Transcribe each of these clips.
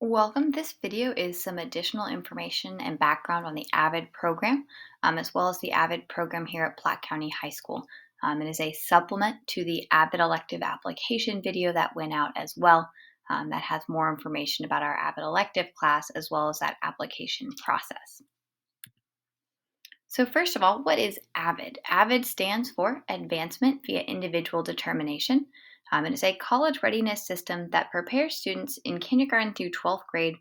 Welcome. This video is some additional information and background on the AVID program, as well as the AVID program here at Platte County High School. It is a supplement to the AVID Elective application video that went out as well, that has more information about our AVID Elective class as well as that application process. So first of all, what is AVID? AVID stands for Advancement via Individual Determination. It is a college readiness system that prepares students in kindergarten through 12th grade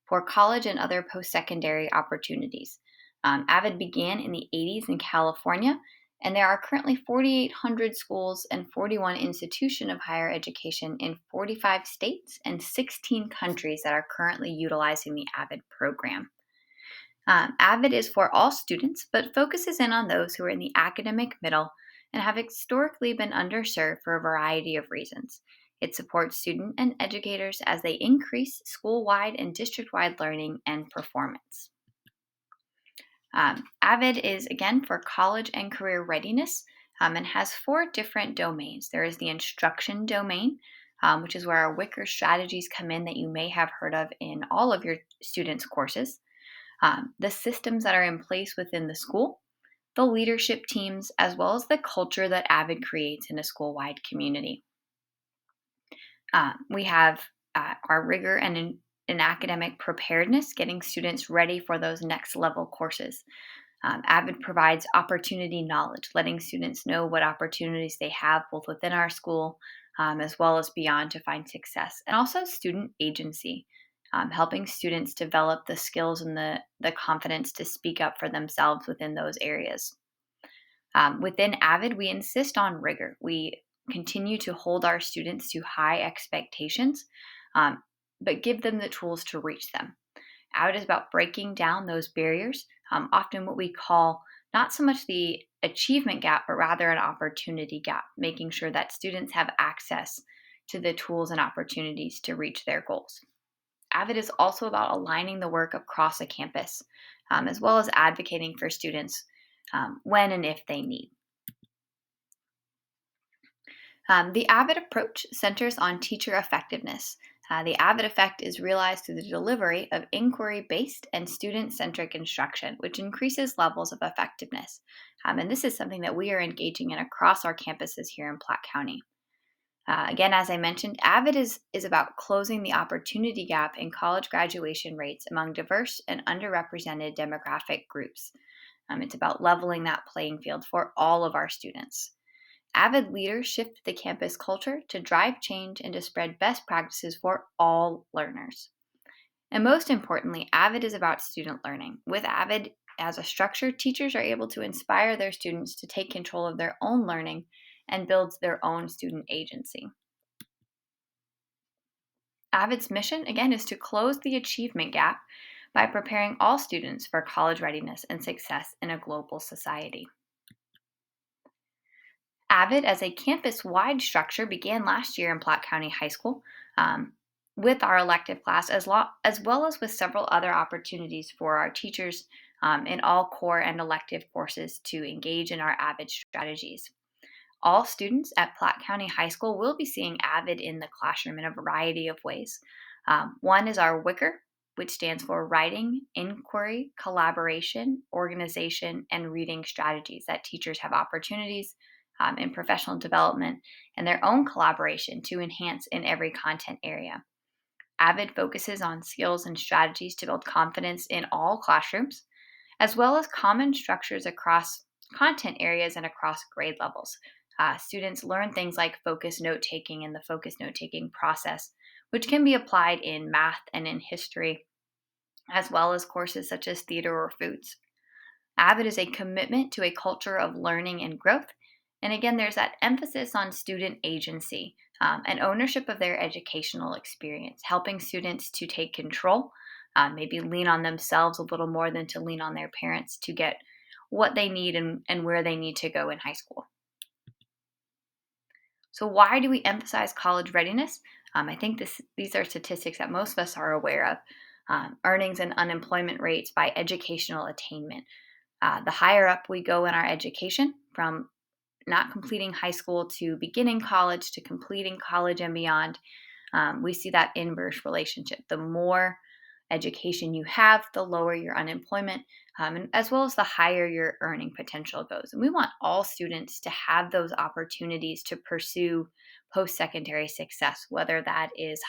for college and other post-secondary opportunities. AVID began in the 80s in California, and there are currently 4,800 schools and 41 institutions of higher education in 45 states and 16 countries that are currently utilizing the AVID program. AVID is for all students, but focuses in on those who are in the academic middle and have historically been underserved for a variety of reasons. It supports students and educators as they increase school-wide and district-wide learning and performance. AVID is, again, for college and career readiness and has four different domains. There is the instruction domain, which is where our Wicker strategies come in that you may have heard of in all of your students' courses. The systems that are in place within the school, the leadership teams, as well as the culture that AVID creates in a school-wide community. We have our rigor and in academic preparedness, getting students ready for those next level courses. AVID provides opportunity knowledge, letting students know what opportunities they have both within our school as well as beyond to find success. And also student agency, helping students develop the skills and the confidence to speak up for themselves within those areas. Within AVID, we insist on rigor. We continue to hold our students to high expectations, but give them the tools to reach them. AVID is about breaking down those barriers, often what we call not so much the achievement gap, but rather an opportunity gap, making sure that students have access to the tools and opportunities to reach their goals. AVID is also about aligning the work across a campus, as well as advocating for students when and if they need. The AVID approach centers on teacher effectiveness. The AVID effect is realized through the delivery of inquiry-based and student-centric instruction, which increases levels of effectiveness. And this is something that we are engaging in across our campuses here in Platte County. Again, as I mentioned, AVID is about closing the opportunity gap in college graduation rates among diverse and underrepresented demographic groups. It's about leveling that playing field for all of our students. AVID leaders shift the campus culture to drive change and to spread best practices for all learners. And most importantly, AVID is about student learning. With AVID as a structure, teachers are able to inspire their students to take control of their own learning and build their own student agency. AVID's mission, again, is to close the achievement gap by preparing all students for college readiness and success in a global society. AVID as a campus-wide structure began last year in Platte County High School with our elective class, as well as with several other opportunities for our teachers in all core and elective courses to engage in our AVID strategies. All students at Platte County High School will be seeing AVID in the classroom in a variety of ways. One is our Wicker, which stands for Writing, Inquiry, Collaboration, Organization, and Reading Strategies, that teachers have opportunities in professional development and their own collaboration to enhance in every content area. AVID focuses on skills and strategies to build confidence in all classrooms, as well as common structures across content areas and across grade levels. Students learn things like focused note-taking and the focused note-taking process, which can be applied in math and in history, as well as courses such as theater or foods. AVID is a commitment to a culture of learning and growth. And again, there's that emphasis on student agency and ownership of their educational experience, helping students to take control, maybe lean on themselves a little more than to lean on their parents to get what they need and where they need to go in high school. So why do we emphasize college readiness? I think these are statistics that most of us are aware of. Earnings and unemployment rates by educational attainment. The higher up we go in our education, from not completing high school to beginning college to completing college and beyond, We see that inverse relationship. The more education you have, the lower your unemployment, and as well as the higher your earning potential goes. And we want all students to have those opportunities to pursue post secondary success, whether that is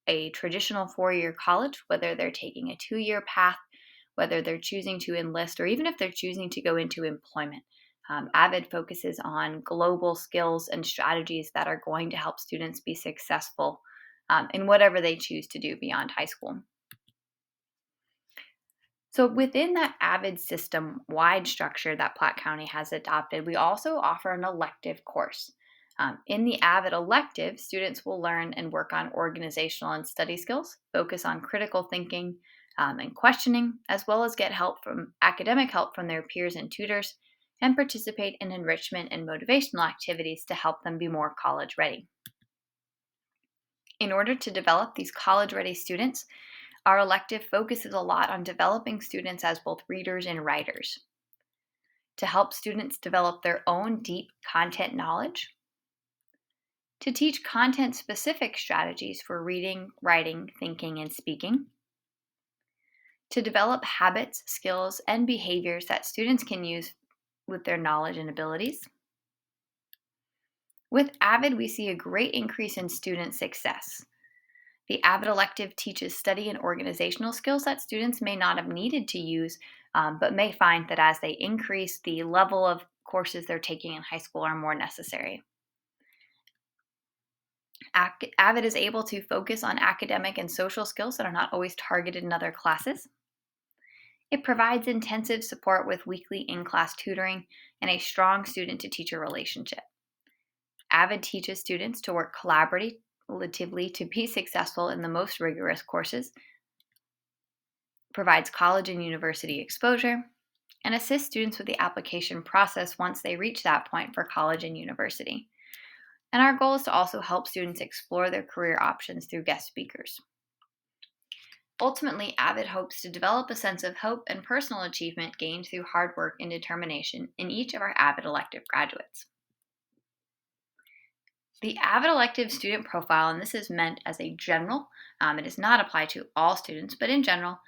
a traditional 4-year college, whether they're taking a 2-year path, whether they're choosing to enlist, or even if they're choosing to go into employment. AVID focuses on global skills and strategies that are going to help students be successful in whatever they choose to do beyond high school. So, within that AVID system wide structure that Platte County has adopted, we also offer an elective course. In the AVID Elective, students will learn and work on organizational and study skills, focus on critical thinking and questioning, as well as get academic help from their peers and tutors, and participate in enrichment and motivational activities to help them be more college ready. In order to develop these college ready students, our elective focuses a lot on developing students as both readers and writers. To help students develop their own deep content knowledge, to teach content specific strategies for reading, writing, thinking, and speaking, to develop habits, skills, and behaviors that students can use with their knowledge and abilities. With AVID, we see a great increase in student success. The AVID elective teaches study and organizational skills that students may not have needed to use, but may find that as they increase, the level of courses they're taking in high school are more necessary. AVID is able to focus on academic and social skills that are not always targeted in other classes. It provides intensive support with weekly in-class tutoring and a strong student-to-teacher relationship. AVID teaches students to work collaboratively to be successful in the most rigorous courses, provides college and university exposure, and assists students with the application process once they reach that point for college and university. And our goal is to also help students explore their career options through guest speakers. Ultimately, AVID hopes to develop a sense of hope and personal achievement gained through hard work and determination in each of our AVID elective graduates. The AVID elective student profile, and this is meant as a general, it does not apply to all students, but in general,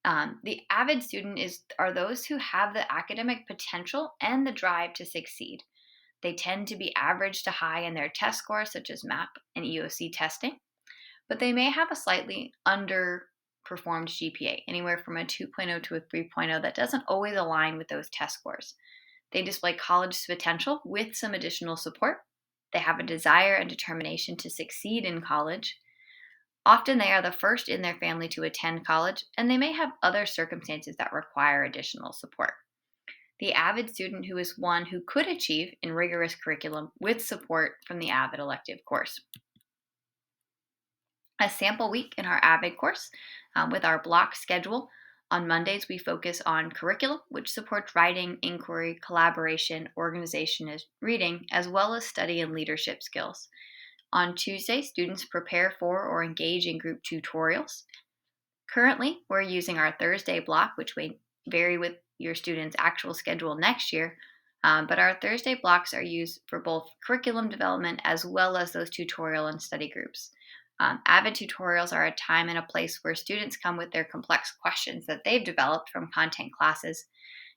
the AVID student are those who have the academic potential and the drive to succeed. They tend to be average to high in their test scores, such as MAP and EOC testing, but they may have a slightly underperformed GPA, anywhere from a 2.0 to a 3.0 that doesn't always align with those test scores. They display college potential with some additional support. They have a desire and determination to succeed in college. Often they are the first in their family to attend college, and they may have other circumstances that require additional support. The AVID student who is one who could achieve in rigorous curriculum with support from the AVID elective course. A sample week in our AVID course with our block schedule. On Mondays, we focus on curriculum, which supports writing, inquiry, collaboration, organization, and reading, as well as study and leadership skills. On Tuesday, students prepare for or engage in group tutorials. Currently, we're using our Thursday block, which may vary with your student's actual schedule next year, but our Thursday blocks are used for both curriculum development as well as those tutorial and study groups. AVID tutorials are a time and a place where students come with their complex questions that they've developed from content classes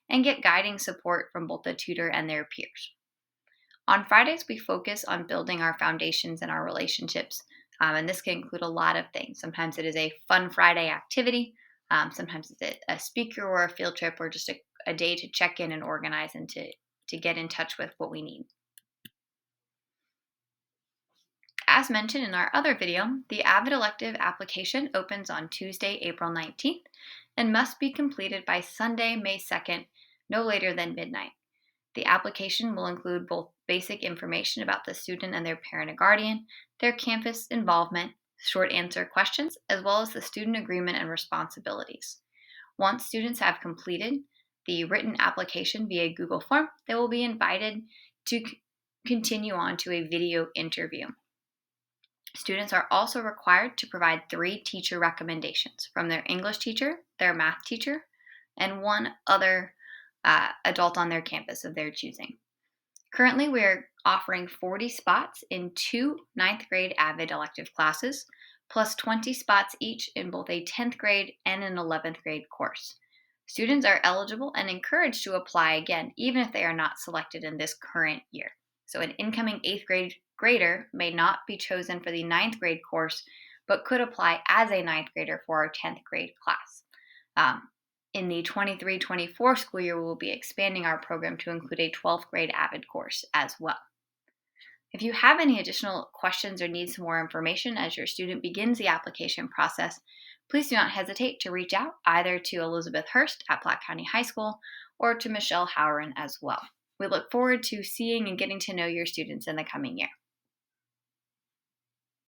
and get guiding support from both the tutor and their peers. On Fridays, we focus on building our foundations and our relationships, and this can include a lot of things. Sometimes it is a fun Friday activity, sometimes it's a speaker or a field trip, or just a day to check in and organize and to get in touch with what we need. As mentioned in our other video, the AVID elective application opens on Tuesday, April 19th, and must be completed by Sunday, May 2nd, no later than midnight. The application will include both basic information about the student and their parent or guardian, their campus involvement, short answer questions, as well as the student agreement and responsibilities. Once students have completed the written application via Google Form, they will be invited to continue on to a video interview. Students are also required to provide 3 teacher recommendations from their English teacher, their math teacher, and one other adult on their campus of their choosing. Currently, we're offering 40 spots in 2 ninth grade AVID elective classes. plus 20 spots each in both a 10th grade and an 11th grade course. Students are eligible and encouraged to apply again, even if they are not selected in this current year. So, an incoming 8th grade grader may not be chosen for the 9th grade course, but could apply as a 9th grader for our 10th grade class. Um, in the 23-24 school year, we will be expanding our program to include a 12th grade AVID course as well. If you have any additional questions or need some more information as your student begins the application process, please do not hesitate to reach out either to Elizabeth Hurst at Platte County High School or to Michelle Howren as well. We look forward to seeing and getting to know your students in the coming year.